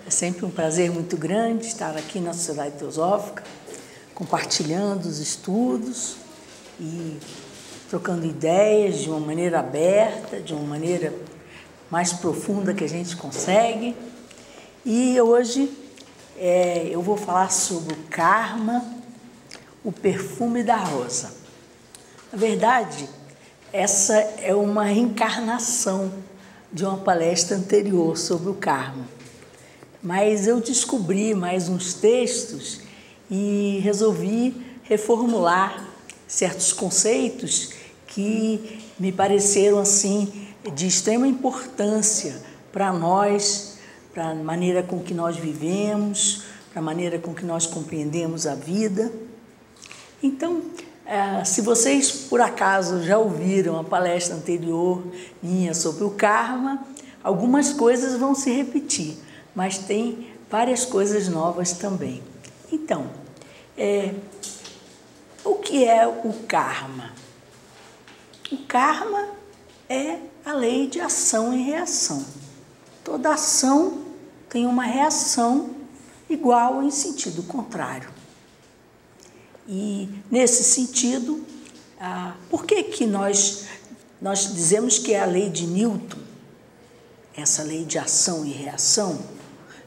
É sempre um prazer muito grande estar aqui na Sociedade Teosófica, compartilhando os estudos e trocando ideias de uma maneira aberta, de uma maneira mais profunda que a gente consegue. E hoje eu vou falar sobre o karma, o perfume da rosa. Na verdade, essa é uma reencarnação de uma palestra anterior sobre o karma. Mas eu descobri mais uns textos e resolvi reformular certos conceitos que me pareceram assim de extrema importância para nós, para a maneira com que nós vivemos, para a maneira com que nós compreendemos a vida. Então, se vocês por acaso já ouviram a palestra anterior minha sobre o karma, algumas coisas vão se repetir, mas tem várias coisas novas também. Então, o que é o karma? O karma é a lei de ação e reação. Toda ação tem uma reação igual em sentido contrário. E, nesse sentido, por que nós dizemos que é a lei de Newton, essa lei de ação e reação?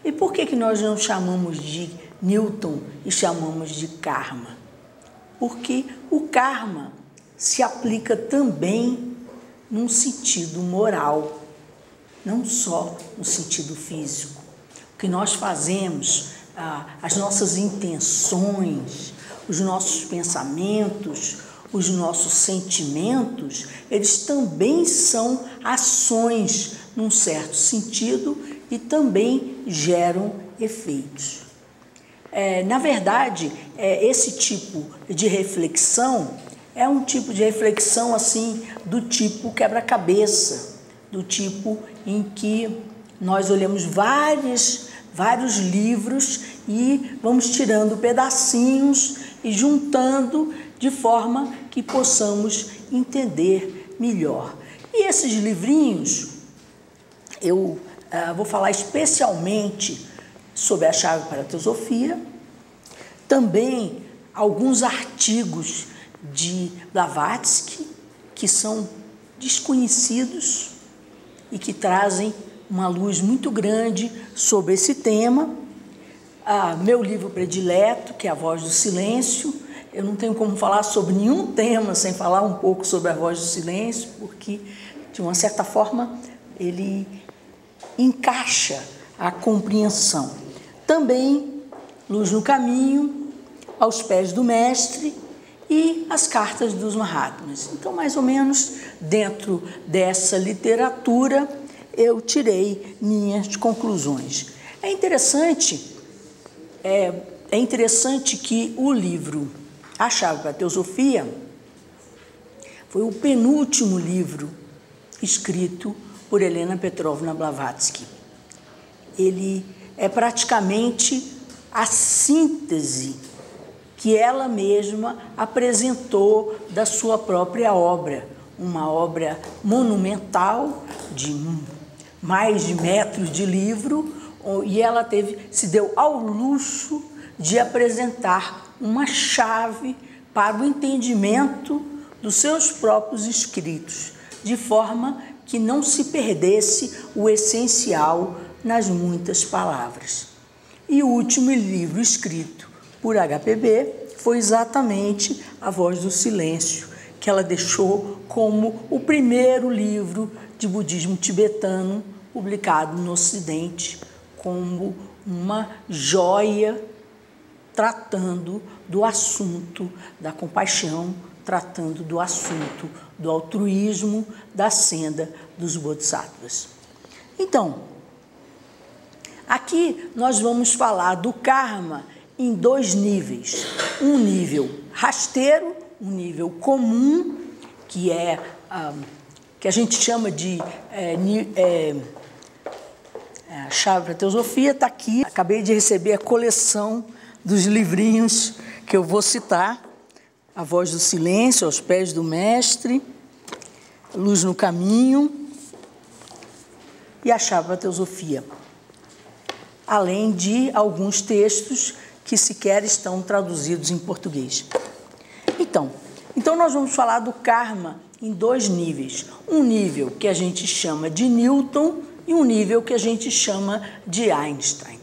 E por que nós não chamamos de Newton e chamamos de karma? Porque o karma se aplica também num sentido moral, não só no sentido físico. O que nós fazemos, as nossas intenções, os nossos pensamentos, os nossos sentimentos, eles também são ações num certo sentido e também geram efeitos. Na verdade, esse tipo de reflexão é um tipo de reflexão assim do tipo quebra-cabeça, do tipo em que nós olhamos vários livros e vamos tirando pedacinhos e juntando de forma que possamos entender melhor. E esses livrinhos, eu vou falar especialmente sobre a Chave para a Teosofia, também alguns artigos de Blavatsky, que são desconhecidos e que trazem uma luz muito grande sobre esse tema. Meu livro predileto, que é A Voz do Silêncio. Eu não tenho como falar sobre nenhum tema sem falar um pouco sobre A Voz do Silêncio, porque, de uma certa forma, ele encaixa a compreensão. Também Luz no Caminho, Aos Pés do Mestre e as Cartas dos Mahatmas. Então, mais ou menos, dentro dessa literatura, eu tirei minhas conclusões. É interessante que o livro A Chave para a Teosofia foi o penúltimo livro escrito por Helena Petrovna Blavatsky. Ele é praticamente a síntese que ela mesma apresentou da sua própria obra, uma obra monumental de mais de metros de livro, e ela se deu ao luxo de apresentar uma chave para o entendimento dos seus próprios escritos, de forma que não se perdesse o essencial nas muitas palavras. E o último livro escrito por HPB foi exatamente A Voz do Silêncio, que ela deixou como o primeiro livro de budismo tibetano publicado no Ocidente, como uma joia tratando do assunto da compaixão, tratando do assunto do altruísmo, da senda dos bodhisattvas. Então, aqui nós vamos falar do karma em dois níveis. Um nível rasteiro, um nível comum, que a gente chama de a Chave para a Teosofia, está aqui. Acabei de receber a coleção dos livrinhos que eu vou citar. A Voz do Silêncio, Aos Pés do Mestre, Luz no Caminho e A Chave para a Teosofia. além de alguns textos que sequer estão traduzidos em português. Então nós vamos falar do karma em dois níveis. Um nível que a gente chama de Newton e um nível que a gente chama de Einstein.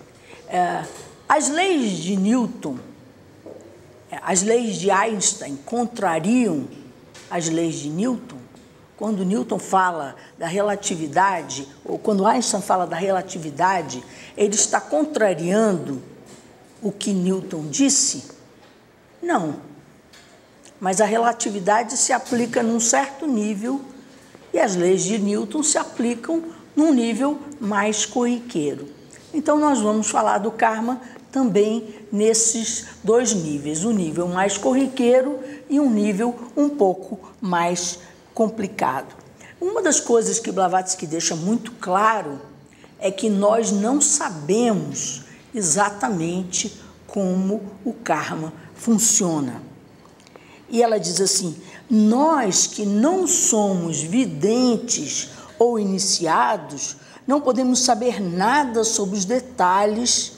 As leis de Newton, as leis de Einstein contrariam as leis de Newton. Quando Newton fala da relatividade, ou quando Einstein fala da relatividade, ele está contrariando o que Newton disse? Não. Mas a relatividade se aplica num certo nível e as leis de Newton se aplicam num nível mais corriqueiro. Então, nós vamos falar do karma também nesses dois níveis, um nível mais corriqueiro e um nível um pouco mais complicado. Uma das coisas que Blavatsky deixa muito claro é que nós não sabemos exatamente como o karma funciona. E ela diz assim: nós que não somos videntes ou iniciados, não podemos saber nada sobre os detalhes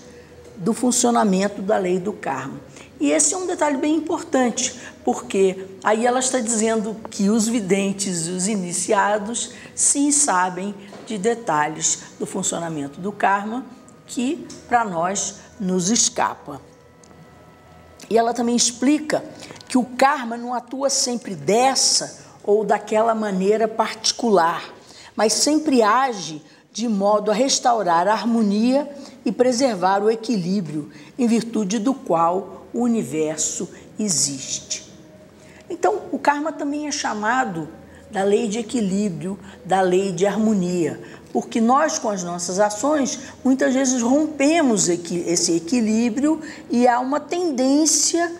do funcionamento da lei do karma. E esse é um detalhe bem importante, porque aí ela está dizendo que os videntes e os iniciados sim sabem de detalhes do funcionamento do karma que para nós nos escapa. E ela também explica que o karma não atua sempre dessa ou daquela maneira particular, mas sempre age de modo a restaurar a harmonia e preservar o equilíbrio em virtude do qual o universo existe. Então, o karma também é chamado da lei de equilíbrio, da lei de harmonia, porque nós, com as nossas ações, muitas vezes rompemos esse equilíbrio e há uma tendência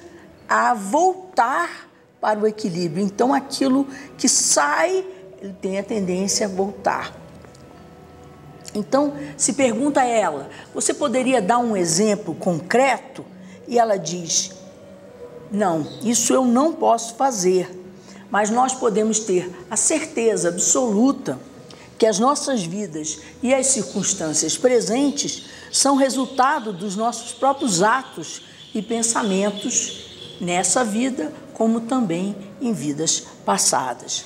a voltar para o equilíbrio. Então, aquilo que sai, ele tem a tendência a voltar. Então, se pergunta a ela, você poderia dar um exemplo concreto? E ela diz, não, isso eu não posso fazer, mas nós podemos ter a certeza absoluta que as nossas vidas e as circunstâncias presentes são resultado dos nossos próprios atos e pensamentos nessa vida, como também em vidas passadas.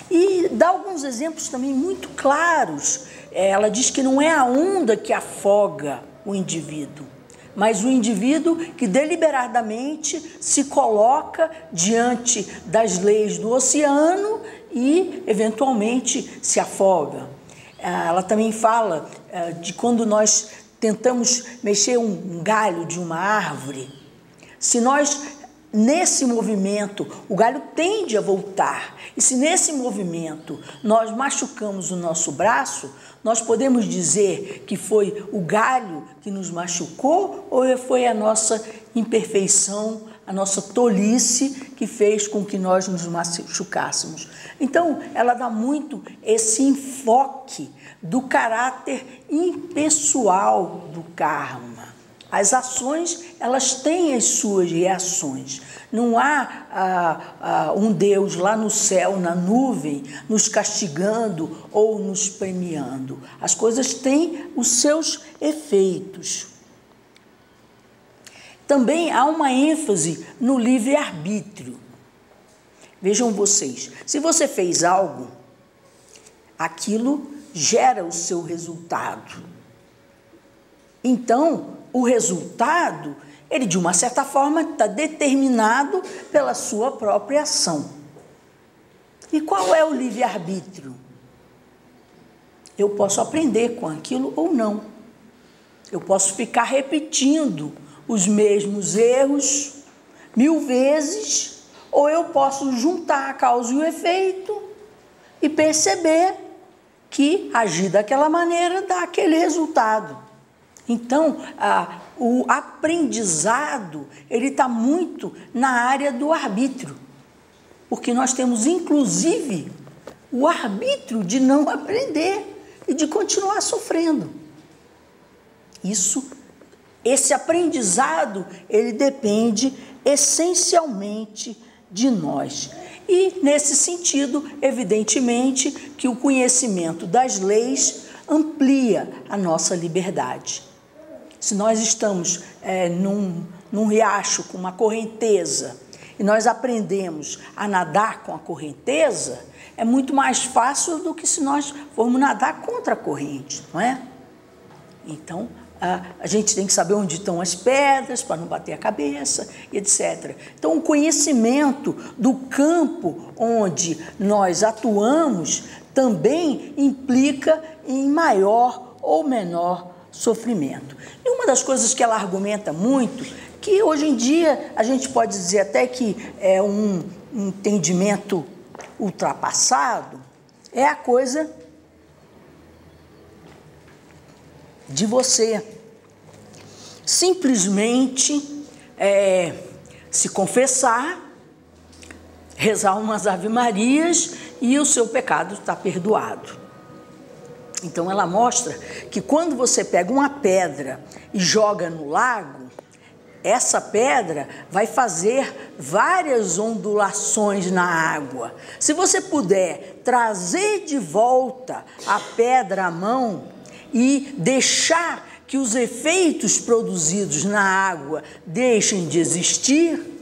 E dá alguns exemplos também muito claros. Ela diz que não é a onda que afoga o indivíduo, mas o indivíduo que deliberadamente se coloca diante das leis do oceano e, eventualmente, se afoga. Ela também fala de quando nós tentamos mexer um galho de uma árvore. Se nós, nesse movimento, o galho tende a voltar, e se nesse movimento nós machucamos o nosso braço, nós podemos dizer que foi o galho que nos machucou ou foi a nossa imperfeição, a nossa tolice que fez com que nós nos machucássemos. Então, ela dá muito esse enfoque do caráter impessoal do karma. As ações, elas têm as suas reações. Não há um Deus lá no céu, na nuvem, nos castigando ou nos premiando. As coisas têm os seus efeitos. Também há uma ênfase no livre-arbítrio. Vejam vocês, se você fez algo, aquilo gera o seu resultado. Então, o resultado, ele de uma certa forma está determinado pela sua própria ação. E qual é o livre-arbítrio? Eu posso aprender com aquilo ou não. Eu posso ficar repetindo os mesmos erros 1000 vezes, ou eu posso juntar a causa e o efeito e perceber que agir daquela maneira dá aquele resultado. Então, o aprendizado, ele está muito na área do arbítrio, porque nós temos, inclusive, o arbítrio de não aprender e de continuar sofrendo. Esse aprendizado, ele depende essencialmente de nós. E, nesse sentido, evidentemente, que o conhecimento das leis amplia a nossa liberdade. Se nós estamos num riacho com uma correnteza e nós aprendemos a nadar com a correnteza, é muito mais fácil do que se nós formos nadar contra a corrente, não é? Então, a gente tem que saber onde estão as pedras para não bater a cabeça, etc. Então, o conhecimento do campo onde nós atuamos também implica em maior ou menor sofrimento. E uma das coisas que ela argumenta muito, que hoje em dia a gente pode dizer até que é um entendimento ultrapassado, é a coisa de você simplesmente se confessar, rezar umas ave-marias e o seu pecado está perdoado. Então ela mostra que quando você pega uma pedra e joga no lago, essa pedra vai fazer várias ondulações na água. Se você puder trazer de volta a pedra à mão e deixar que os efeitos produzidos na água deixem de existir,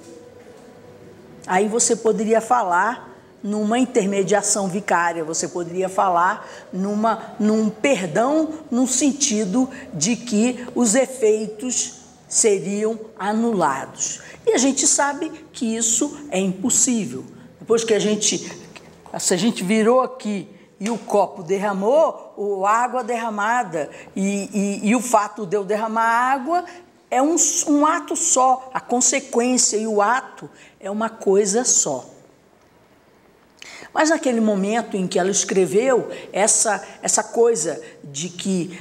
aí você poderia falar numa intermediação vicária, você poderia falar num perdão, no sentido de que os efeitos seriam anulados. E a gente sabe que isso é impossível. Depois que se a gente virou aqui e o copo derramou, a água derramada e o fato de eu derramar água é um ato só, a consequência e o ato é uma coisa só. Mas naquele momento em que ela escreveu essa coisa de que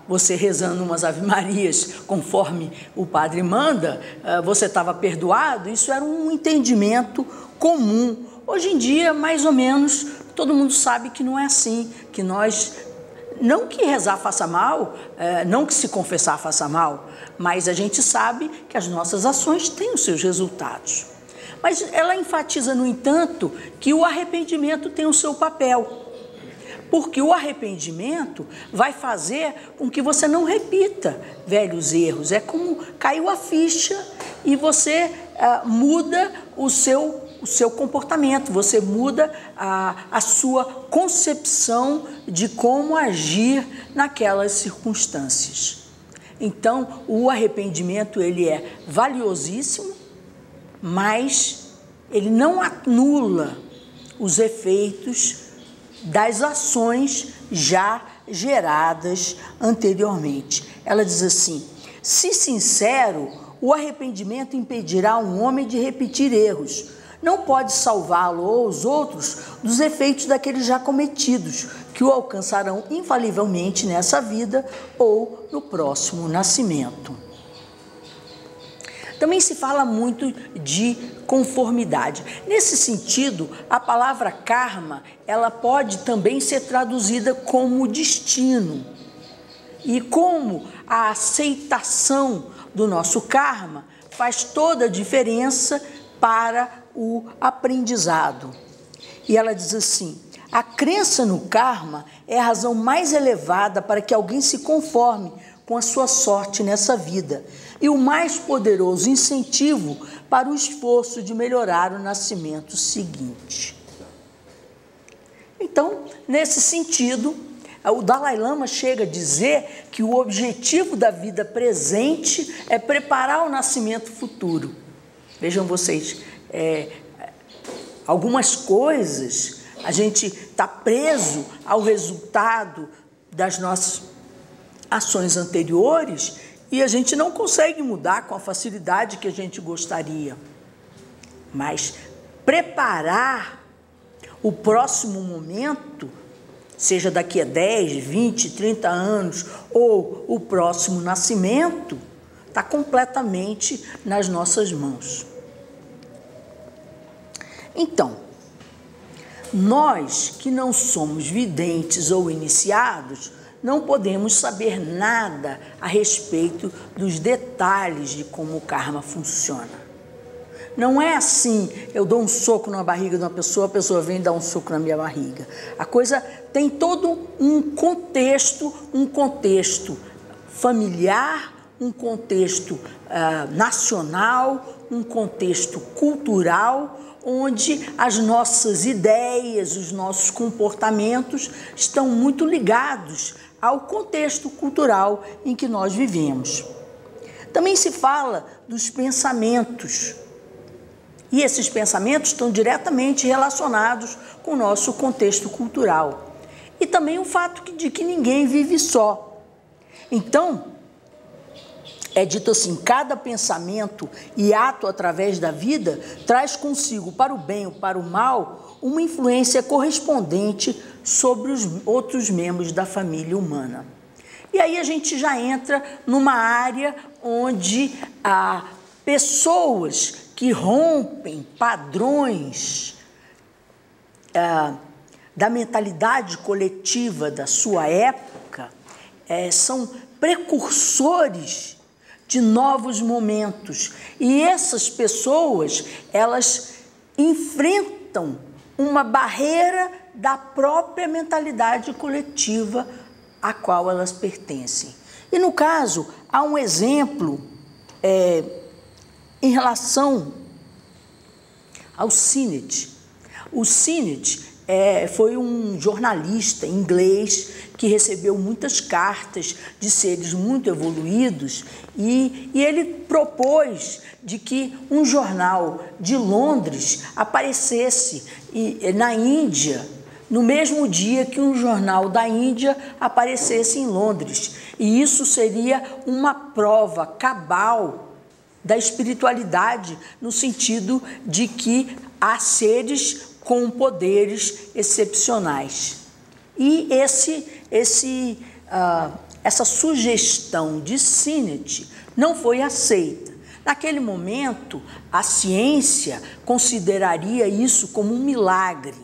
você rezando umas ave-marias conforme o padre manda, você estava perdoado, isso era um entendimento comum. Hoje em dia, mais ou menos, todo mundo sabe que não é assim, que nós, não que rezar faça mal, não que se confessar faça mal, mas a gente sabe que as nossas ações têm os seus resultados. Mas ela enfatiza, no entanto, que o arrependimento tem o seu papel, porque o arrependimento vai fazer com que você não repita velhos erros. É como caiu a ficha e você muda o seu comportamento, você muda a sua concepção de como agir naquelas circunstâncias. Então, o arrependimento ele é valiosíssimo, mas ele não anula os efeitos das ações já geradas anteriormente. Ela diz assim: se sincero, o arrependimento impedirá um homem de repetir erros. Não pode salvá-lo ou os outros dos efeitos daqueles já cometidos, que o alcançarão infalivelmente nessa vida ou no próximo nascimento. Também se fala muito de conformidade. Nesse sentido, a palavra karma, ela pode também ser traduzida como destino. E como a aceitação do nosso karma faz toda a diferença para o aprendizado. E ela diz assim: a crença no karma é a razão mais elevada para que alguém se conforme com a sua sorte nessa vida e o mais poderoso incentivo para o esforço de melhorar o nascimento seguinte. Então, nesse sentido, o Dalai Lama chega a dizer que o objetivo da vida presente é preparar o nascimento futuro. Vejam vocês, algumas coisas a gente está preso ao resultado das nossas ações anteriores e a gente não consegue mudar com a facilidade que a gente gostaria. Mas preparar o próximo momento, seja daqui a 10, 20, 30 anos ou o próximo nascimento, está completamente nas nossas mãos. Então, nós que não somos videntes ou iniciados, não podemos saber nada a respeito dos detalhes de como o karma funciona. Não é assim, eu dou um soco na barriga de uma pessoa, a pessoa vem dar um soco na minha barriga. A coisa tem todo um contexto familiar, um contexto nacional, um contexto cultural, onde as nossas ideias, os nossos comportamentos estão muito ligados ao contexto cultural em que nós vivemos. Também se fala dos pensamentos, e esses pensamentos estão diretamente relacionados com o nosso contexto cultural. E também o fato de que ninguém vive só. Então, é dito assim, cada pensamento e ato através da vida traz consigo, para o bem ou para o mal, uma influência correspondente sobre os outros membros da família humana. E aí a gente já entra numa área onde há pessoas que rompem padrões da mentalidade coletiva da sua época, são precursores de novos momentos. E essas pessoas, elas enfrentam uma barreira da própria mentalidade coletiva a qual elas pertencem. E no caso, há um exemplo em relação ao Sinnett. O Sinnett foi um jornalista inglês que recebeu muitas cartas de seres muito evoluídos e ele propôs de que um jornal de Londres aparecesse na Índia no mesmo dia que um jornal da Índia aparecesse em Londres. E isso seria uma prova cabal da espiritualidade, no sentido de que há seres com poderes excepcionais. E essa sugestão de Sinnett não foi aceita. Naquele momento, a ciência consideraria isso como um milagre.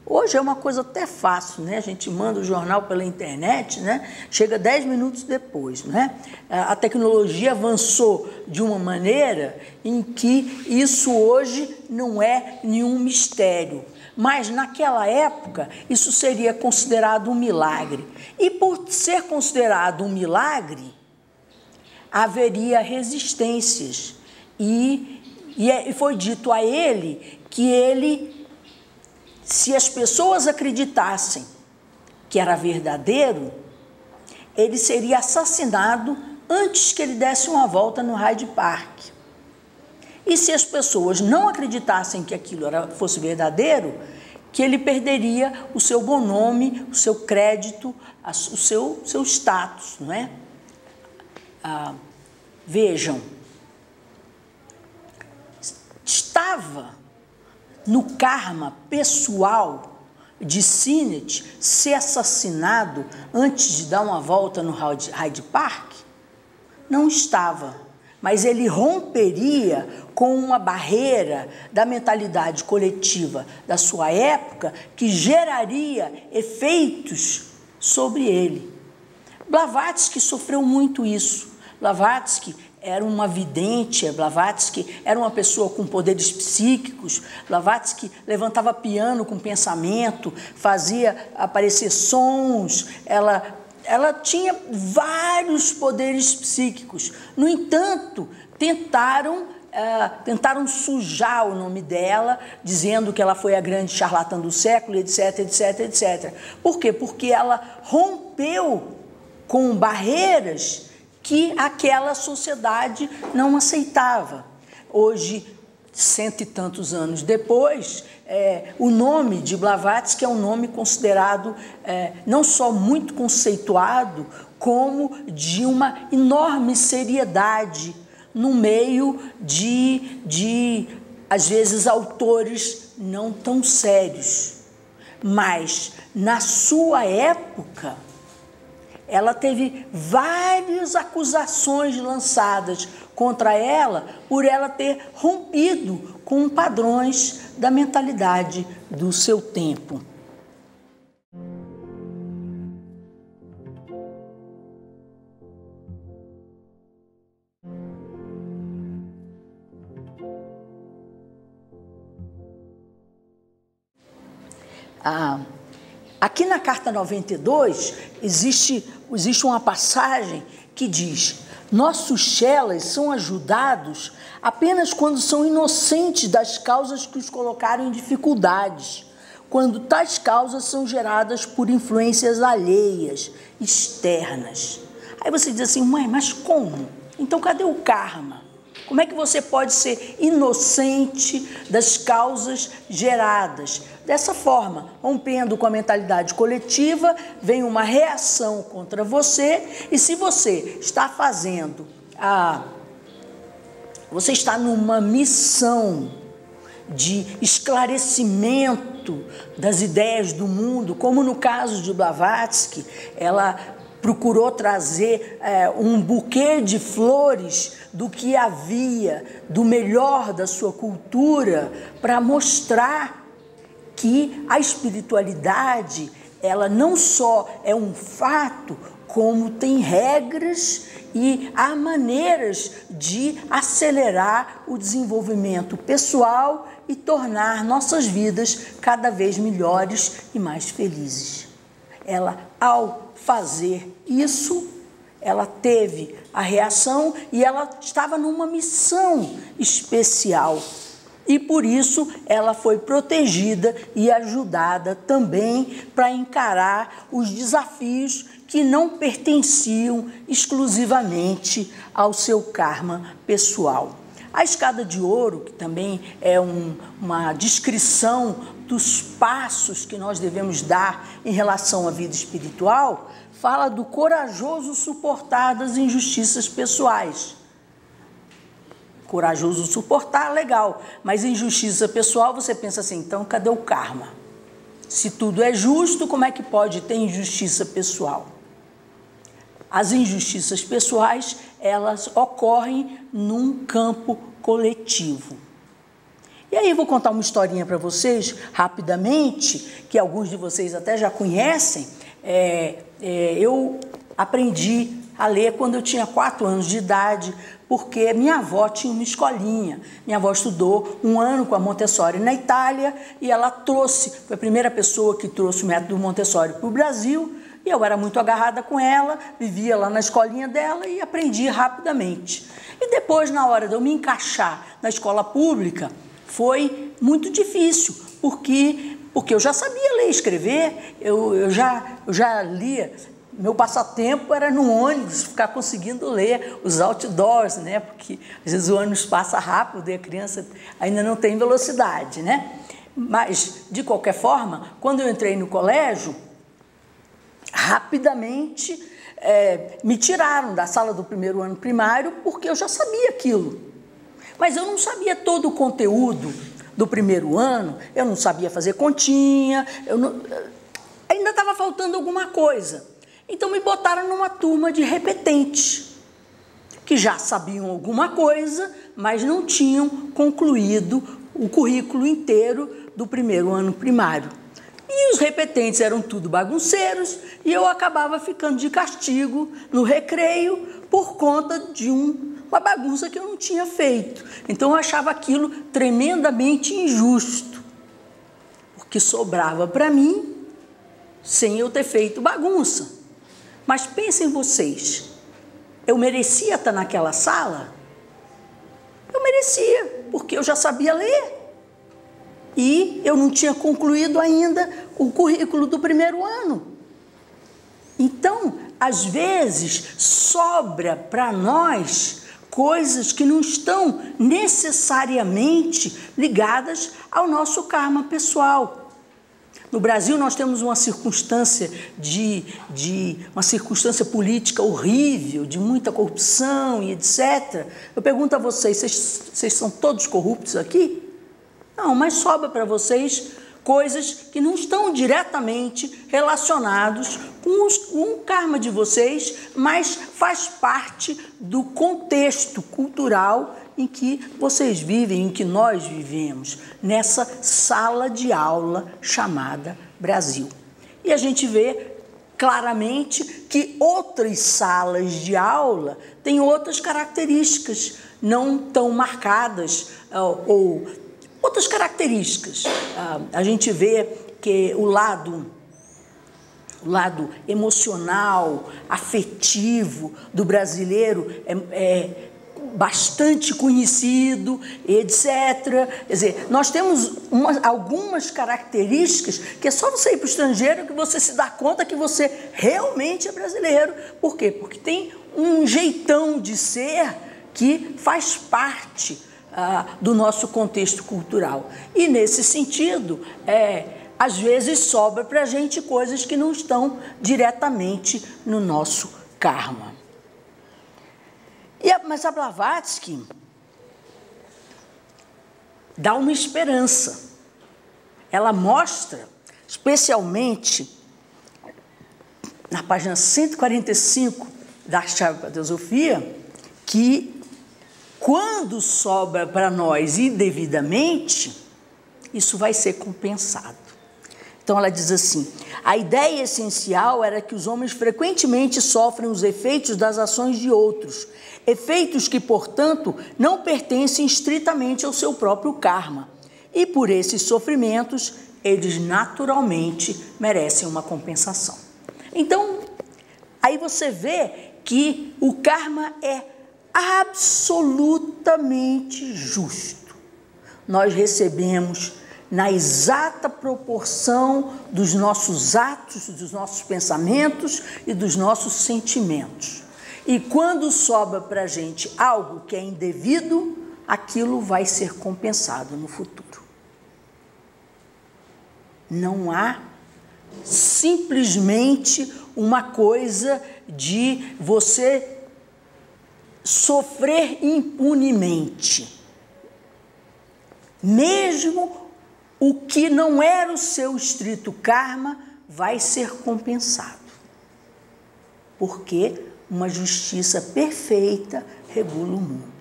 Hoje é uma coisa até fácil, né? A gente manda o jornal pela internet, né? Chega 10 minutos depois, né? A tecnologia avançou de uma maneira em que isso hoje não é nenhum mistério. Mas naquela época isso seria considerado um milagre. E por ser considerado um milagre, haveria resistências. E foi dito a ele que se as pessoas acreditassem que era verdadeiro, ele seria assassinado antes que ele desse uma volta no Hyde Park. E se as pessoas não acreditassem que aquilo fosse verdadeiro, que ele perderia o seu bom nome, o seu crédito, o seu status, não é? Vejam, estava no karma pessoal de Sinnett ser assassinado antes de dar uma volta no Hyde Park? Não estava, mas ele romperia com uma barreira da mentalidade coletiva da sua época que geraria efeitos sobre ele. Blavatsky sofreu muito isso. Blavatsky era uma vidente, Blavatsky era uma pessoa com poderes psíquicos, Blavatsky levantava piano com pensamento, fazia aparecer sons, ela tinha vários poderes psíquicos. No entanto, tentaram sujar o nome dela, dizendo que ela foi a grande charlatã do século, etc, etc, etc. Por quê? Porque ela rompeu com barreiras que aquela sociedade não aceitava. Hoje, 100 e tantos anos depois, o nome de Blavatsky é um nome considerado não só muito conceituado, como de uma enorme seriedade no meio de às vezes, autores não tão sérios. Mas, na sua época, ela teve várias acusações lançadas contra ela por ela ter rompido com padrões da mentalidade do seu tempo. Aqui na carta 92 existe uma passagem que diz: nossos chelas são ajudados apenas quando são inocentes das causas que os colocaram em dificuldades, quando tais causas são geradas por influências alheias, externas. Aí você diz assim, mãe, mas como? Então cadê o karma? Como é que você pode ser inocente das causas geradas? Dessa forma, rompendo com a mentalidade coletiva, vem uma reação contra você, e se você está fazendo você está numa missão de esclarecimento das ideias do mundo, como no caso de Blavatsky, ela procurou trazer um buquê de flores do que havia, do melhor da sua cultura, para mostrar que a espiritualidade, ela não só é um fato, como tem regras e há maneiras de acelerar o desenvolvimento pessoal e tornar nossas vidas cada vez melhores e mais felizes. Ela, ao fazer isso, ela teve a reação e ela estava numa missão especial. E por isso ela foi protegida e ajudada também para encarar os desafios que não pertenciam exclusivamente ao seu karma pessoal. A escada de ouro, que também é uma descrição dos passos que nós devemos dar em relação à vida espiritual, fala do corajoso suportar das injustiças pessoais. Corajoso suportar, legal, mas injustiça pessoal, você pensa assim, então cadê o karma? Se tudo é justo, como é que pode ter injustiça pessoal? As injustiças pessoais, elas ocorrem num campo coletivo. E aí eu vou contar uma historinha para vocês, rapidamente, que alguns de vocês até já conhecem. Eu aprendi a ler quando eu tinha 4 anos de idade, porque minha avó tinha uma escolinha. Minha avó estudou 1 ano com a Montessori na Itália e ela foi a primeira pessoa que trouxe o método Montessori para o Brasil. E eu era muito agarrada com ela, vivia lá na escolinha dela e aprendi rapidamente. E depois, na hora de eu me encaixar na escola pública, foi muito difícil, porque eu já sabia ler e escrever, eu já lia. Meu passatempo era no ônibus, ficar conseguindo ler os outdoors, né? Porque às vezes o ônibus passa rápido e a criança ainda não tem velocidade, né? Mas, de qualquer forma, quando eu entrei no colégio, rapidamente me tiraram da sala do 1º ano primário porque eu já sabia aquilo. Mas eu não sabia todo o conteúdo do 1º ano, eu não sabia fazer continha, ainda estava faltando alguma coisa. Então me botaram numa turma de repetentes, que já sabiam alguma coisa, mas não tinham concluído o currículo inteiro do 1º ano primário. E os repetentes eram tudo bagunceiros e eu acabava ficando de castigo no recreio por conta de uma bagunça que eu não tinha feito. Então eu achava aquilo tremendamente injusto, porque sobrava para mim sem eu ter feito bagunça. Mas pensem vocês, eu merecia estar naquela sala? Eu merecia, porque eu já sabia ler. E eu não tinha concluído ainda o currículo do 1º ano. Então, às vezes, sobra para nós coisas que não estão necessariamente ligadas ao nosso karma pessoal. No Brasil, nós temos uma circunstância uma circunstância política horrível, de muita corrupção e etc. Eu pergunto a vocês são todos corruptos aqui? Não, mas sobra para vocês coisas que não estão diretamente relacionados com o karma de vocês, mas faz parte do contexto cultural em que vocês vivem, em que nós vivemos, nessa sala de aula chamada Brasil. E a gente vê claramente que outras salas de aula têm outras características, não tão marcadas ou outras características. A gente vê que o lado o lado emocional, afetivo do brasileiro é bastante conhecido, etc. Quer dizer, nós temos algumas características que é só você ir para o estrangeiro que você se dá conta que você realmente é brasileiro. Por quê? Porque tem um jeitão de ser que faz parte do nosso contexto cultural. E, nesse sentido, às vezes sobra para a gente coisas que não estão diretamente no nosso karma. Mas a Blavatsky dá uma esperança. Ela mostra, especialmente na página 145 da Chave para a Teosofia, que quando sobra para nós indevidamente, isso vai ser compensado. Então ela diz assim: a ideia essencial era que os homens frequentemente sofrem os efeitos das ações de outros, efeitos que, portanto, não pertencem estritamente ao seu próprio karma, e por esses sofrimentos eles naturalmente merecem uma compensação. Então, aí você vê que o karma é absolutamente justo. Nós recebemos na exata proporção dos nossos atos, dos nossos pensamentos e dos nossos sentimentos. E quando sobra para a gente algo que é indevido, aquilo vai ser compensado no futuro. Não há simplesmente uma coisa de você sofrer impunemente. Mesmo o que não era o seu estrito karma vai ser compensado. Porque uma justiça perfeita regula o mundo.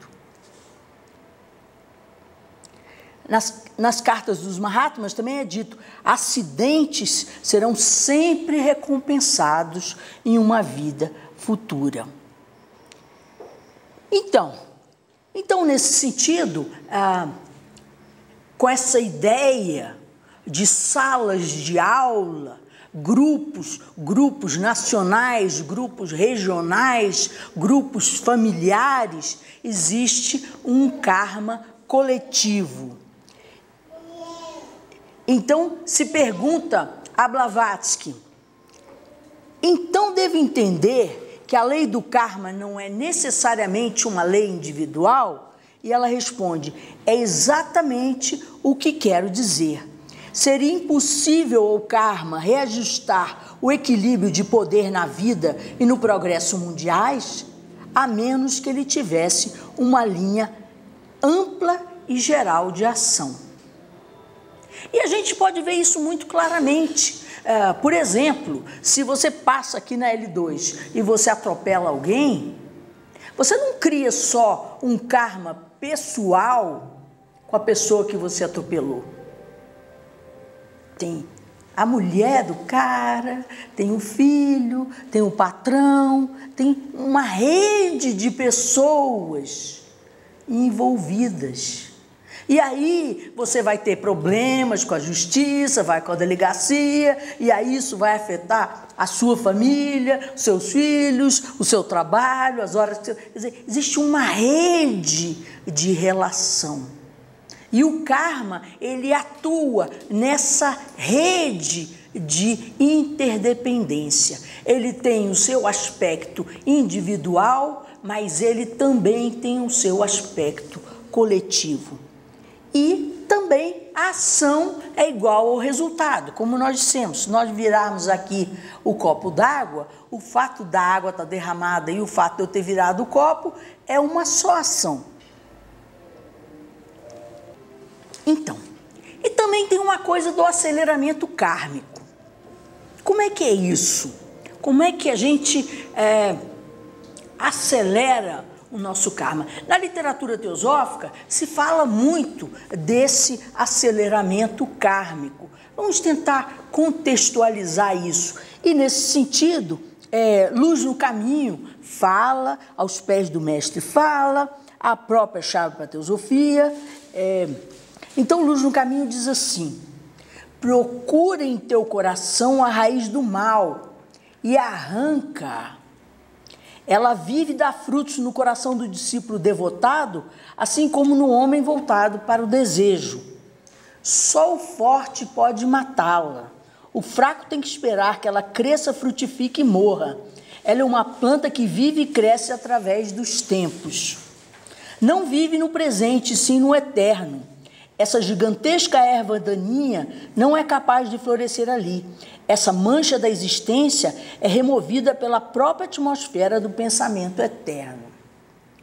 Nas cartas dos Mahatmas também é dito: acidentes serão sempre recompensados em uma vida futura. Então nesse sentido, com essa ideia de salas de aula, grupos nacionais, grupos regionais, grupos familiares, existe um karma coletivo. Então, se pergunta a Blavatsky: então devo entender que a lei do karma não é necessariamente uma lei individual? E ela responde: é exatamente o que quero dizer. Seria impossível ao karma reajustar o equilíbrio de poder na vida e no progresso mundiais, a menos que ele tivesse uma linha ampla e geral de ação. E a gente pode ver isso muito claramente. Por exemplo, se você passa aqui na L2 e você atropela alguém, você não cria só um karma pessoal com a pessoa que você atropelou. Tem a mulher do cara, tem o filho, tem o patrão, tem uma rede de pessoas envolvidas. E aí você vai ter problemas com a justiça, vai com a delegacia, e aí isso vai afetar a sua família, os seus filhos, o seu trabalho, as horas... Quer dizer, existe uma rede de relação. E o karma, ele atua nessa rede de interdependência. Ele tem o seu aspecto individual, mas ele também tem o seu aspecto coletivo. E também a ação é igual ao resultado. Como nós dissemos, se nós virarmos aqui o copo d'água, o fato da água estar derramada e o fato de eu ter virado o copo é uma só ação. Então, e também tem uma coisa do aceleramento kármico. Como é que é isso? Como é que a gente acelera o nosso karma? Na literatura teosófica se fala muito desse aceleramento kármico. Vamos tentar contextualizar isso. E nesse sentido, Luz no Caminho fala, aos pés do mestre fala, a própria Chave para a Teosofia. Então, Luz no Caminho diz assim: procura em teu coração a raiz do mal, e arranca. Ela vive e dá frutos no coração do discípulo devotado, assim como no homem voltado para o desejo. Só o forte pode matá-la. O fraco tem que esperar que ela cresça, frutifique e morra. Ela é uma planta que vive e cresce através dos tempos. Não vive no presente, sim no eterno. Essa gigantesca erva daninha não é capaz de florescer ali. Essa mancha da existência é removida pela própria atmosfera do pensamento eterno.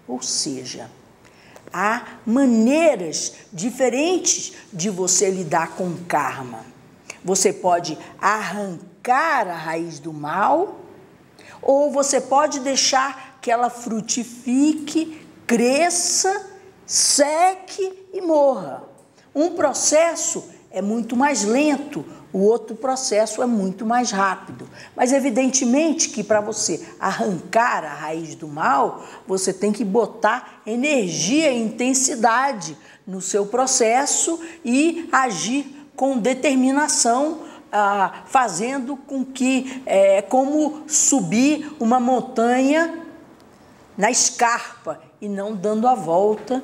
Ou seja, há maneiras diferentes de você lidar com o karma. Você pode arrancar a raiz do mal, ou você pode deixar que ela frutifique, cresça, seque e morra. Um processo é muito mais lento, o outro processo é muito mais rápido. Mas evidentemente que para você arrancar a raiz do mal, você tem que botar energia e intensidade no seu processo e agir com determinação, fazendo com que, como subir uma montanha na escarpa e não dando a volta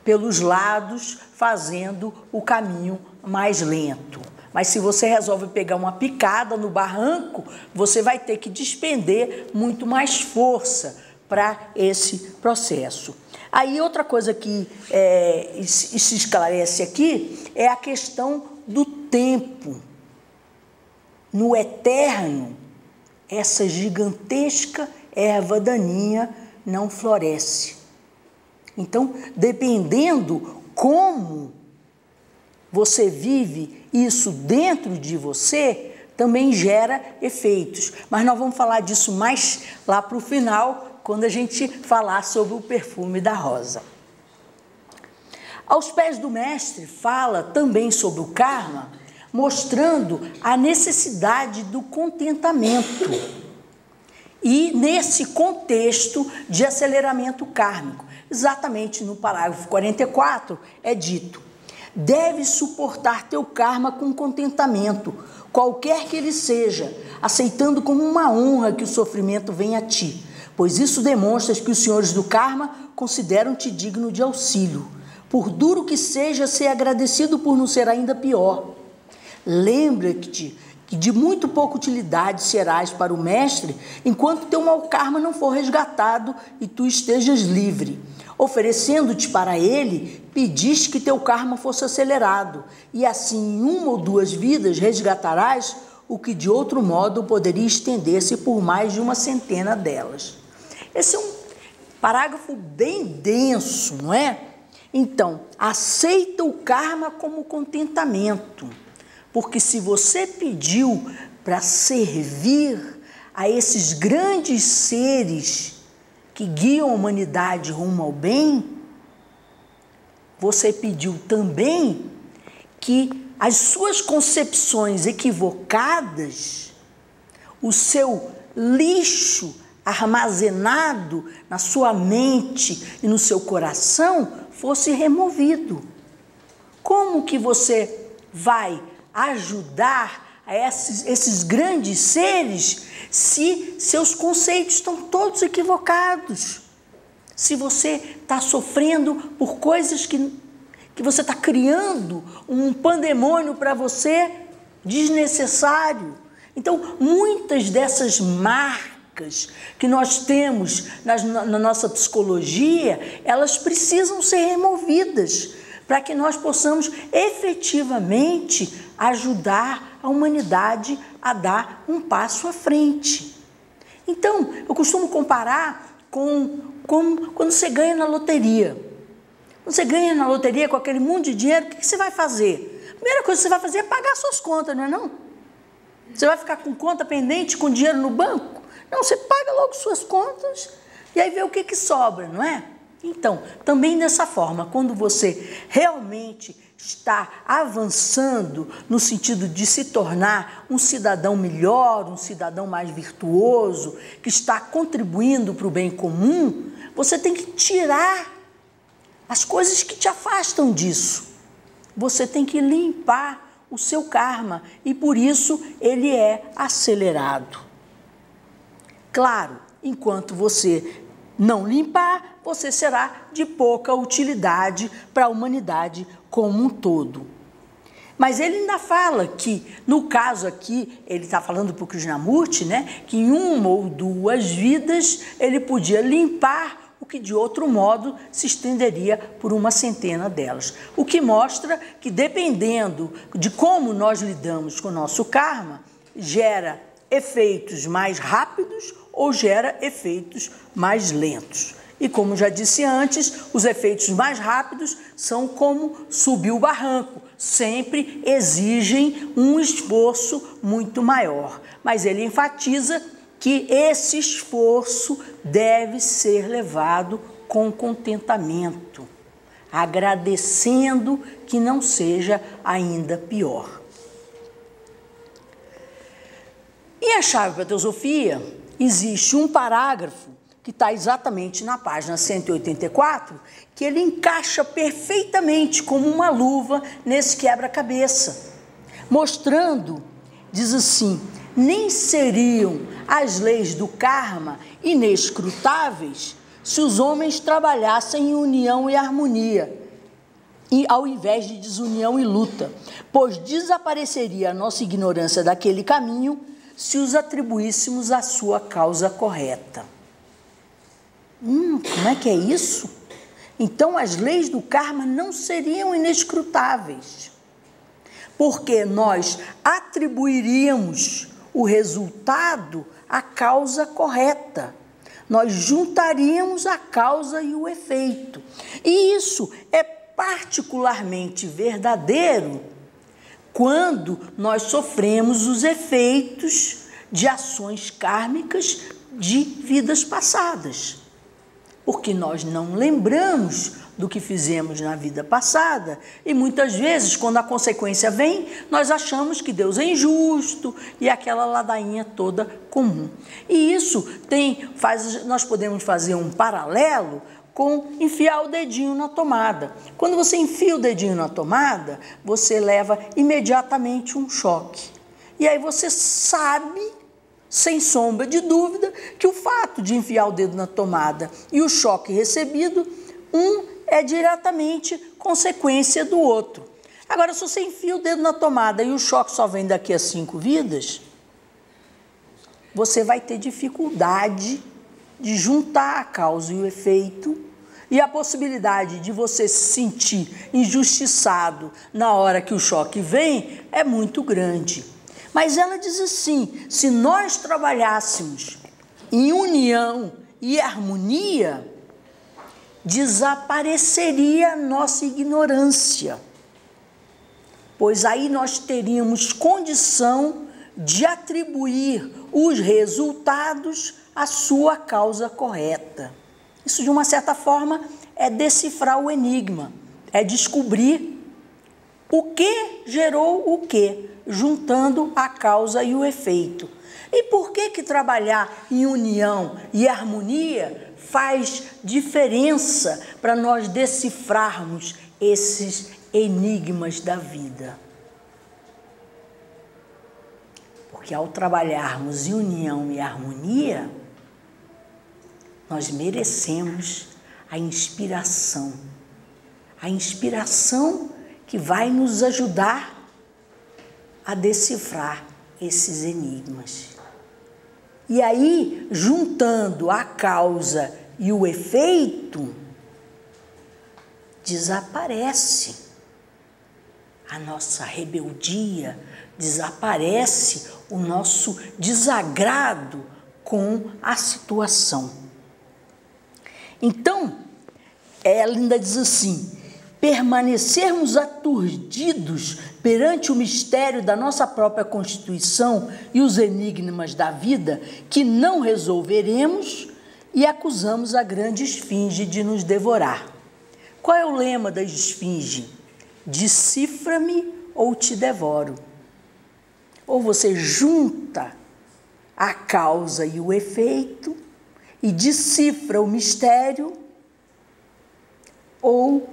pelos lados, fazendo o caminho mais lento. Mas se você resolve pegar uma picada no barranco, você vai ter que despender muito mais força para esse processo. Aí outra coisa que se esclarece aqui é a questão do tempo. No eterno, essa gigantesca erva daninha não floresce. Então, dependendo como você vive isso dentro de você, também gera efeitos. Mas nós vamos falar disso mais lá para o final, quando a gente falar sobre o perfume da rosa. Aos pés do mestre fala também sobre o karma, mostrando a necessidade do contentamento. E nesse contexto de aceleramento kármico, exatamente no parágrafo 44, é dito: deves suportar teu karma com contentamento, qualquer que ele seja, aceitando como uma honra que o sofrimento venha a ti, pois isso demonstra que os senhores do karma consideram-te digno de auxílio. Por duro que seja, ser agradecido por não ser ainda pior. Lembra-te que de muito pouca utilidade serás para o mestre enquanto teu mau karma não for resgatado e tu estejas livre. Oferecendo-te para ele, pediste que teu karma fosse acelerado, e assim em uma ou duas vidas resgatarás o que de outro modo poderia estender-se por mais de uma centena delas. Esse é um parágrafo bem denso, não é? Então, aceita o karma como contentamento, porque se você pediu para servir a esses grandes seres que guiam a humanidade rumo ao bem, você pediu também que as suas concepções equivocadas, o seu lixo armazenado na sua mente e no seu coração fosse removido. Como que você vai ajudar a esses grandes seres se seus conceitos estão todos equivocados? Se você está sofrendo por coisas que você está criando um pandemônio para você desnecessário. Então, muitas dessas marcas que nós temos na nossa psicologia, elas precisam ser removidas para que nós possamos efetivamente ajudar a humanidade a dar um passo à frente. Então, eu costumo comparar com quando você ganha na loteria. Quando você ganha na loteria com aquele monte de dinheiro, o que você vai fazer? A primeira coisa que você vai fazer é pagar suas contas, não é não? Você vai ficar com conta pendente, com dinheiro no banco? Não, você paga logo suas contas e aí vê o que sobra, não é? Então, também dessa forma, quando você realmente está avançando no sentido de se tornar um cidadão melhor, um cidadão mais virtuoso, que está contribuindo para o bem comum, você tem que tirar as coisas que te afastam disso. Você tem que limpar o seu karma e por isso ele é acelerado. Claro, enquanto você não limpar, você será de pouca utilidade para a humanidade como um todo. Mas ele ainda fala que, no caso aqui, ele está falando para o Krishnamurti, né, que em uma ou duas vidas ele podia limpar o que de outro modo se estenderia por uma centena delas. O que mostra que, dependendo de como nós lidamos com o nosso karma, gera efeitos mais rápidos ou gera efeitos mais lentos. E como já disse antes, os efeitos mais rápidos são como subir o barranco, sempre exigem um esforço muito maior. Mas ele enfatiza que esse esforço deve ser levado com contentamento, agradecendo que não seja ainda pior. Em A Chave para a Teosofia, existe um parágrafo que está exatamente na página 184, que ele encaixa perfeitamente como uma luva nesse quebra-cabeça, mostrando, diz assim, nem seriam as leis do karma inescrutáveis se os homens trabalhassem em união e harmonia, ao invés de desunião e luta, pois desapareceria a nossa ignorância daquele caminho se os atribuíssemos à sua causa correta. Como é que é isso? Então as leis do karma não seriam inescrutáveis, porque nós atribuiríamos o resultado à causa correta. Nós juntaríamos a causa e o efeito. E isso é particularmente verdadeiro quando nós sofremos os efeitos de ações kármicas de vidas passadas. Porque nós não lembramos do que fizemos na vida passada e muitas vezes, quando a consequência vem, nós achamos que Deus é injusto e aquela ladainha toda comum. E isso nós podemos fazer um paralelo com enfiar o dedinho na tomada. Quando você enfia o dedinho na tomada, você leva imediatamente um choque. E aí você sabe, sem sombra de dúvida, que o fato de enfiar o dedo na tomada e o choque recebido, um é diretamente consequência do outro. Agora, se você enfia o dedo na tomada e o choque só vem daqui a 5 vidas, você vai ter dificuldade de juntar a causa e o efeito, e a possibilidade de você se sentir injustiçado na hora que o choque vem é muito grande. Mas ela diz assim, se nós trabalhássemos em união e harmonia, desapareceria a nossa ignorância, pois aí nós teríamos condição de atribuir os resultados à sua causa correta. Isso, de uma certa forma, é decifrar o enigma, é descobrir o que gerou o que, juntando a causa e o efeito. E por que trabalhar em união e harmonia faz diferença para nós decifrarmos esses enigmas da vida? Porque ao trabalharmos em união e harmonia, nós merecemos a inspiração que vai nos ajudar a decifrar esses enigmas. E aí, juntando a causa e o efeito, desaparece a nossa rebeldia, desaparece o nosso desagrado com a situação. Então, ela ainda diz assim, permanecermos aturdidos perante o mistério da nossa própria constituição e os enigmas da vida que não resolveremos e acusamos a grande esfinge de nos devorar. Qual é o lema da esfinge? Decifra-me ou te devoro. Ou você junta a causa e o efeito e decifra o mistério, ou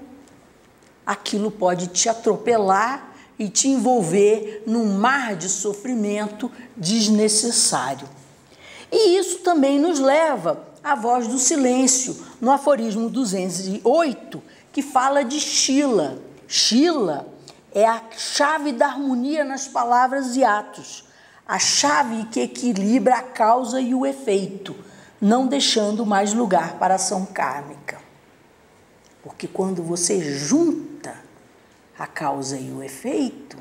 aquilo pode te atropelar e te envolver num mar de sofrimento desnecessário. E isso também nos leva à voz do silêncio, no aforismo 208, que fala de Shila. Shila é a chave da harmonia nas palavras e atos, a chave que equilibra a causa e o efeito, não deixando mais lugar para a ação kármica. Porque quando você junta a causa e o efeito,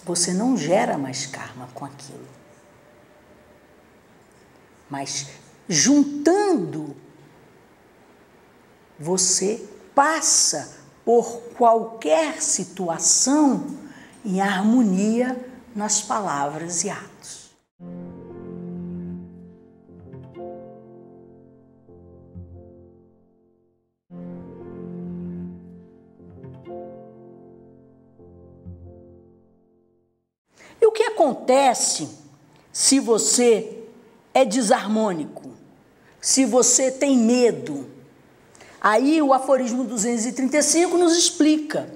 você não gera mais karma com aquilo. Mas juntando, você passa por qualquer situação em harmonia nas palavras e atos. E o que acontece se você é desarmônico, se você tem medo? Aí o aforismo 235 nos explica.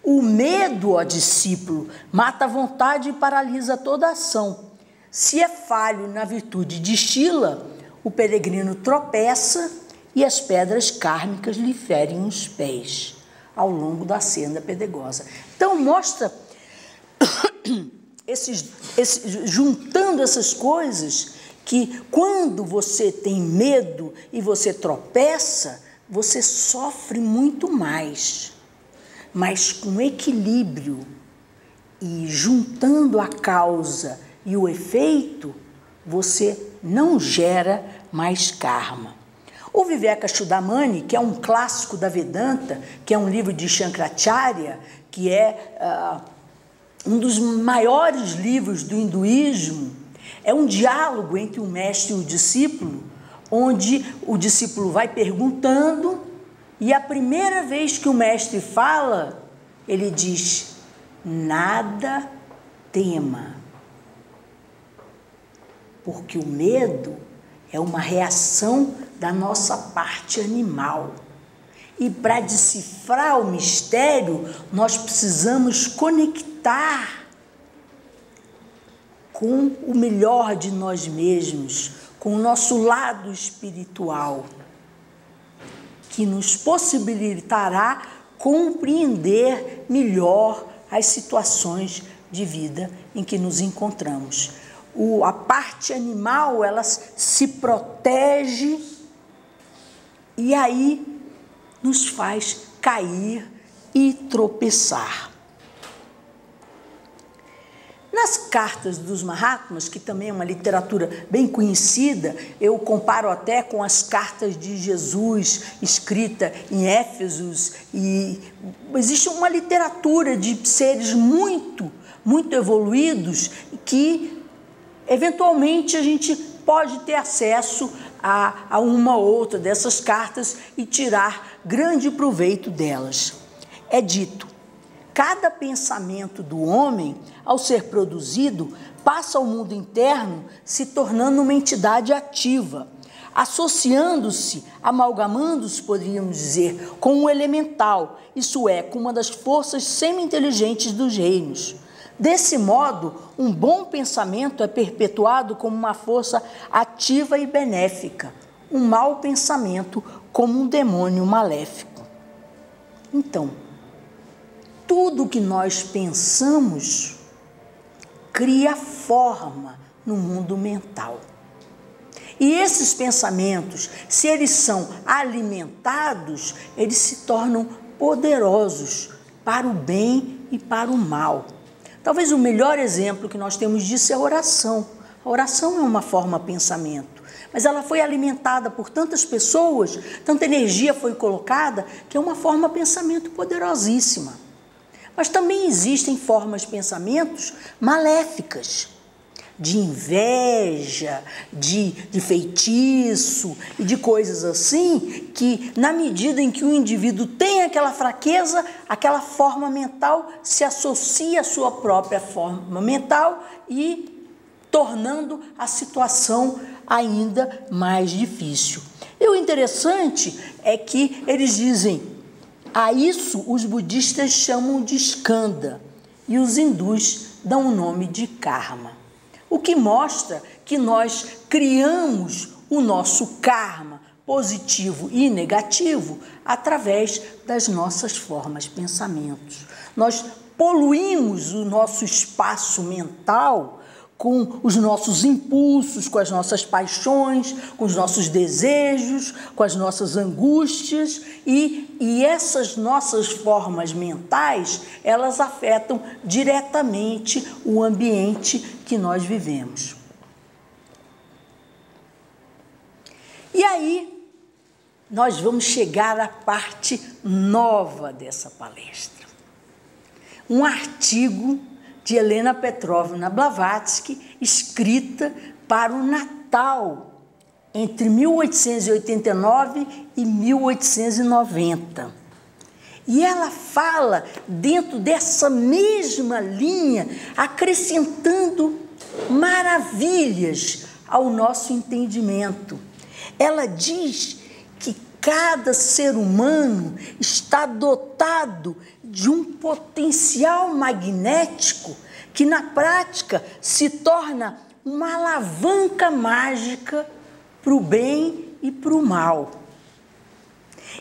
O medo, ó discípulo, mata a vontade e paralisa toda a ação. Se é falho na virtude de Shila, o peregrino tropeça e as pedras kármicas lhe ferem os pés ao longo da senda pedregosa. Então mostra, juntando essas coisas, que quando você tem medo e você tropeça, você sofre muito mais. Mas com equilíbrio e juntando a causa e o efeito, você não gera mais karma. O Vivekachudamani, que é um clássico da Vedanta, que é um livro de Shankaracharya, que é um dos maiores livros do hinduísmo, é um diálogo entre o mestre e o discípulo, onde o discípulo vai perguntando e a primeira vez que o mestre fala, ele diz: nada tema, porque o medo é uma reação da nossa parte animal. E para decifrar o mistério, nós precisamos conectar com o melhor de nós mesmos, com o nosso lado espiritual, que nos possibilitará compreender melhor as situações de vida em que nos encontramos. A parte animal, ela se protege e aí nos faz cair e tropeçar. Nas cartas dos Mahatmas, que também é uma literatura bem conhecida, eu comparo até com as cartas de Jesus, escrita em Éfesos, e existe uma literatura de seres muito evoluídos que, eventualmente, a gente pode ter acesso a uma ou outra dessas cartas e tirar grande proveito delas. É dito: cada pensamento do homem, ao ser produzido, passa ao mundo interno, se tornando uma entidade ativa, associando-se, amalgamando-se, poderíamos dizer, com o elemental, isso é, com uma das forças semi-inteligentes dos reinos. Desse modo, um bom pensamento é perpetuado como uma força ativa e benéfica, um mau pensamento como um demônio maléfico. Então, tudo que nós pensamos cria forma no mundo mental. E esses pensamentos, se eles são alimentados, eles se tornam poderosos para o bem e para o mal. Talvez o melhor exemplo que nós temos disso é a oração. A oração é uma forma de pensamento, mas ela foi alimentada por tantas pessoas, tanta energia foi colocada, que é uma forma de pensamento poderosíssima. Mas também existem formas de pensamentos maléficas, de inveja, de feitiço e de coisas assim, que na medida em que o indivíduo tem aquela fraqueza, aquela forma mental se associa à sua própria forma mental e tornando a situação ainda mais difícil. E o interessante é que eles dizem: a isso os budistas chamam de skanda e os hindus dão o nome de karma. O que mostra que nós criamos o nosso karma positivo e negativo através das nossas formas, pensamentos. Nós poluímos o nosso espaço mental com os nossos impulsos, com as nossas paixões, com os nossos desejos, com as nossas angústias e essas nossas formas mentais, elas afetam diretamente o ambiente que nós vivemos. E aí, nós vamos chegar à parte nova dessa palestra. Um artigo de Helena Petrovna Blavatsky, escrita para o Natal, entre 1889 e 1890. E ela fala dentro dessa mesma linha, acrescentando maravilhas ao nosso entendimento. Ela diz que cada ser humano está dotado de um potencial magnético que, na prática, se torna uma alavanca mágica para o bem e para o mal.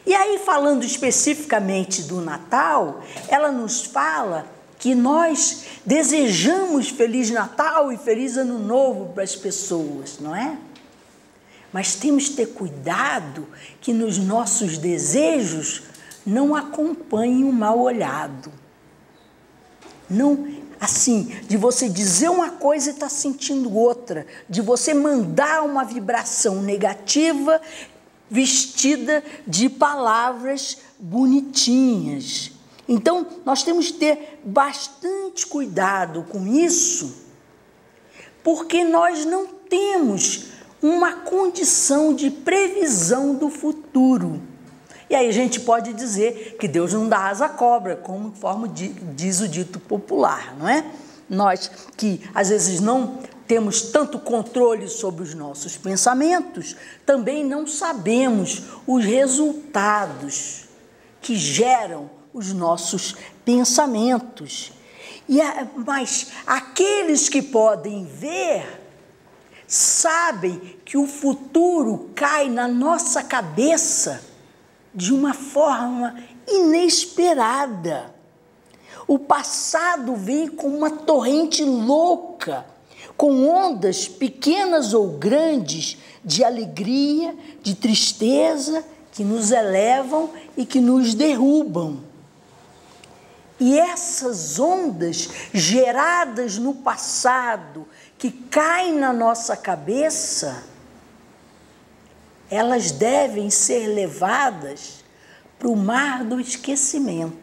E aí, falando especificamente do Natal, ela nos fala que nós desejamos Feliz Natal e Feliz Ano Novo para as pessoas, não é? Mas temos que ter cuidado que nos nossos desejos não acompanhe o mal olhado. Não, assim, de você dizer uma coisa e estar sentindo outra, de você mandar uma vibração negativa vestida de palavras bonitinhas. Então, nós temos que ter bastante cuidado com isso, porque nós não temos uma condição de previsão do futuro. E aí a gente pode dizer que Deus não dá asa à cobra, conforme diz o dito popular, não é? Nós que às vezes não temos tanto controle sobre os nossos pensamentos, também não sabemos os resultados que geram os nossos pensamentos. Mas aqueles que podem ver sabem que o futuro cai na nossa cabeça de uma forma inesperada. O passado vem com uma torrente louca, com ondas pequenas ou grandes de alegria, de tristeza, que nos elevam e que nos derrubam. E essas ondas geradas no passado, que caem na nossa cabeça, elas devem ser levadas para o mar do esquecimento.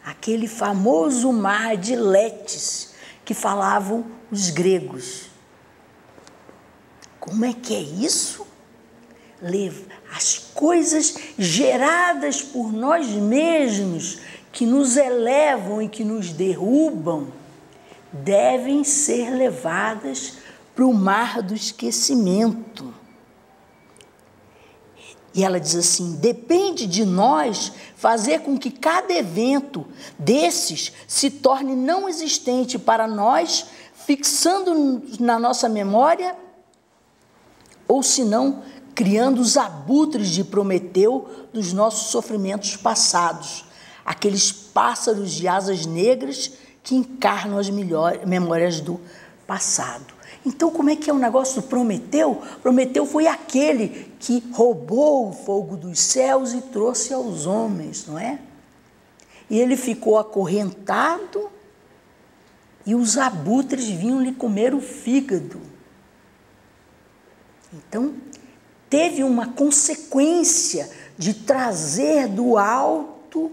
Aquele famoso mar de Létis que falavam os gregos. Como é que é isso? As coisas geradas por nós mesmos, que nos elevam e que nos derrubam, devem ser levadas para o mar do esquecimento. E ela diz assim: depende de nós fazer com que cada evento desses se torne não existente para nós, fixando na nossa memória, ou senão criando os abutres de Prometeu dos nossos sofrimentos passados, aqueles pássaros de asas negras que encarnam as memórias do passado. Então, como é que é o negócio do Prometeu? Prometeu foi aquele que roubou o fogo dos céus e trouxe aos homens, não é? E ele ficou acorrentado e os abutres vinham lhe comer o fígado. Então, teve uma consequência de trazer do alto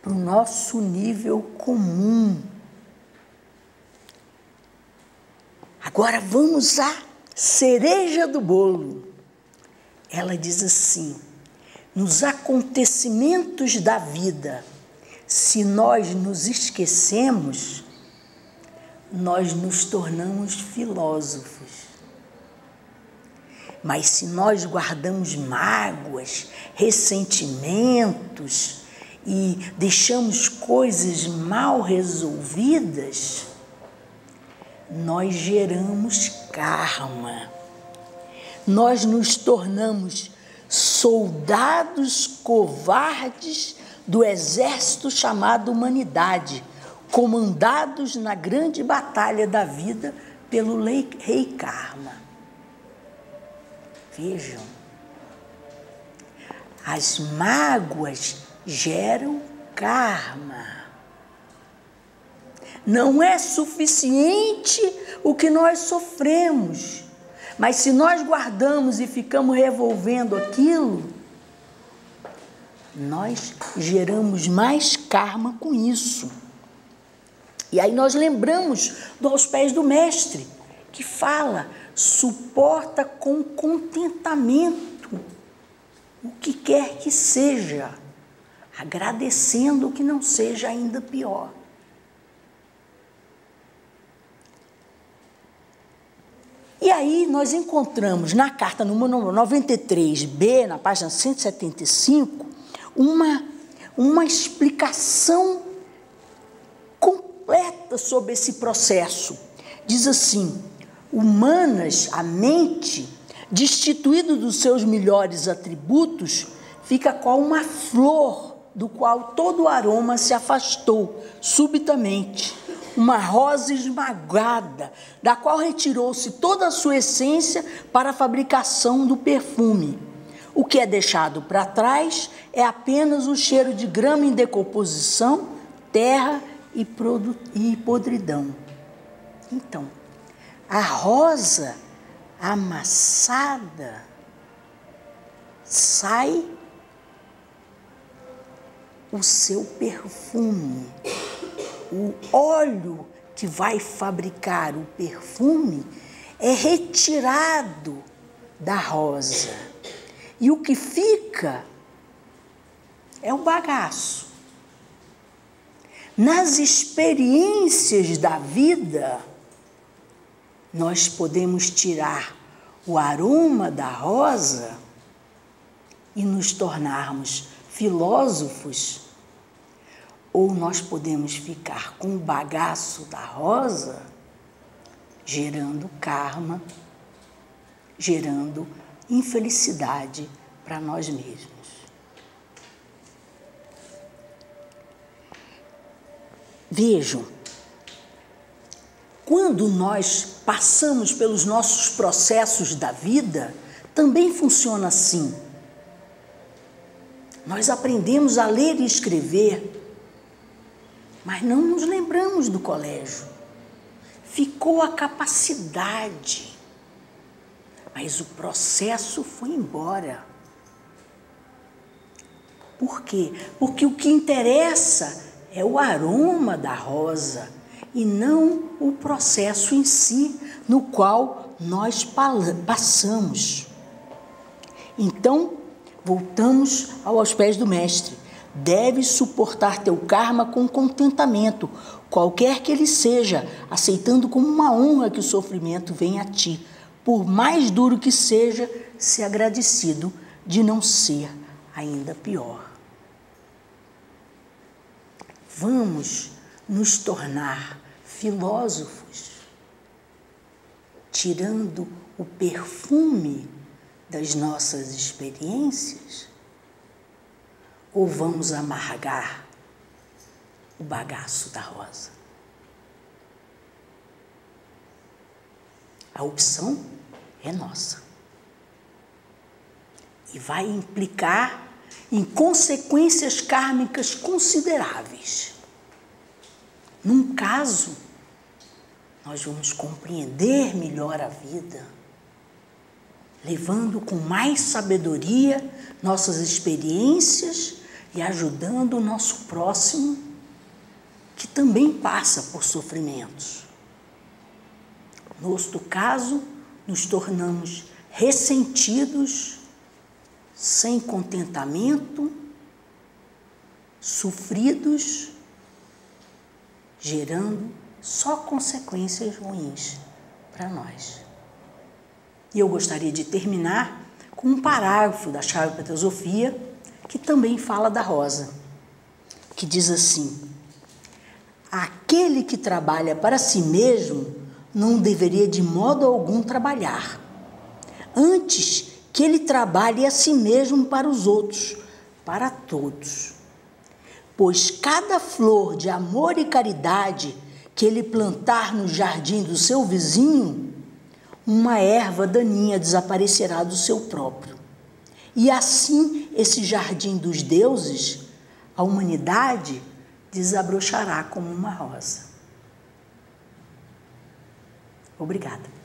para o nosso nível comum. Agora vamos à cereja do bolo. Ela diz assim: nos acontecimentos da vida, se nós nos esquecemos, nós nos tornamos filósofos. Mas se nós guardamos mágoas, ressentimentos e deixamos coisas mal resolvidas, nós geramos karma. Nós nos tornamos soldados covardes do exército chamado humanidade, comandados na grande batalha da vida pelo rei Karma. Vejam, as mágoas geram karma. Não é suficiente o que nós sofremos, mas se nós guardamos e ficamos revolvendo aquilo, nós geramos mais karma com isso. E aí nós lembramos aos pés do mestre, que fala, suporta com contentamento o que quer que seja, agradecendo que não seja ainda pior. E aí nós encontramos na carta número 93B, na página 175, uma explicação completa sobre esse processo. Diz assim: humanas, a mente, destituído dos seus melhores atributos, fica qual uma flor do qual todo o aroma se afastou subitamente. Uma rosa esmagada, da qual retirou-se toda a sua essência para a fabricação do perfume. O que é deixado para trás é apenas o cheiro de grama em decomposição, terra e podridão. Então, a rosa amassada sai o seu perfume. O óleo que vai fabricar o perfume é retirado da rosa. E o que fica é o bagaço. Nas experiências da vida, nós podemos tirar o aroma da rosa e nos tornarmos filósofos, ou nós podemos ficar com o bagaço da rosa, gerando karma, gerando infelicidade para nós mesmos. Vejam, quando nós passamos pelos nossos processos da vida, também funciona assim. Nós aprendemos a ler e escrever, mas não nos lembramos do colégio. Ficou a capacidade, mas o processo foi embora. Por quê? Porque o que interessa é o aroma da rosa e não o processo em si, no qual nós passamos. Então, voltamos aos pés do mestre. Deves suportar teu karma com contentamento, qualquer que ele seja, aceitando como uma honra que o sofrimento venha a ti. Por mais duro que seja, ser agradecido de não ser ainda pior. Vamos nos tornar filósofos, tirando o perfume das nossas experiências, ou vamos amargar o bagaço da rosa? A opção é nossa. E vai implicar em consequências kármicas consideráveis. Num caso, nós vamos compreender melhor a vida, levando com mais sabedoria nossas experiências e ajudando o nosso próximo, que também passa por sofrimentos. No outro caso, nos tornamos ressentidos, sem contentamento, sofridos, gerando só consequências ruins para nós. E eu gostaria de terminar com um parágrafo da Chave da Teosofia, que também fala da rosa, que diz assim: aquele que trabalha para si mesmo não deveria de modo algum trabalhar. Antes que ele trabalhe a si mesmo para os outros, para todos. Pois cada flor de amor e caridade que ele plantar no jardim do seu vizinho, uma erva daninha desaparecerá do seu próprio. E assim, esse jardim dos deuses, a humanidade, desabrochará como uma rosa. Obrigada.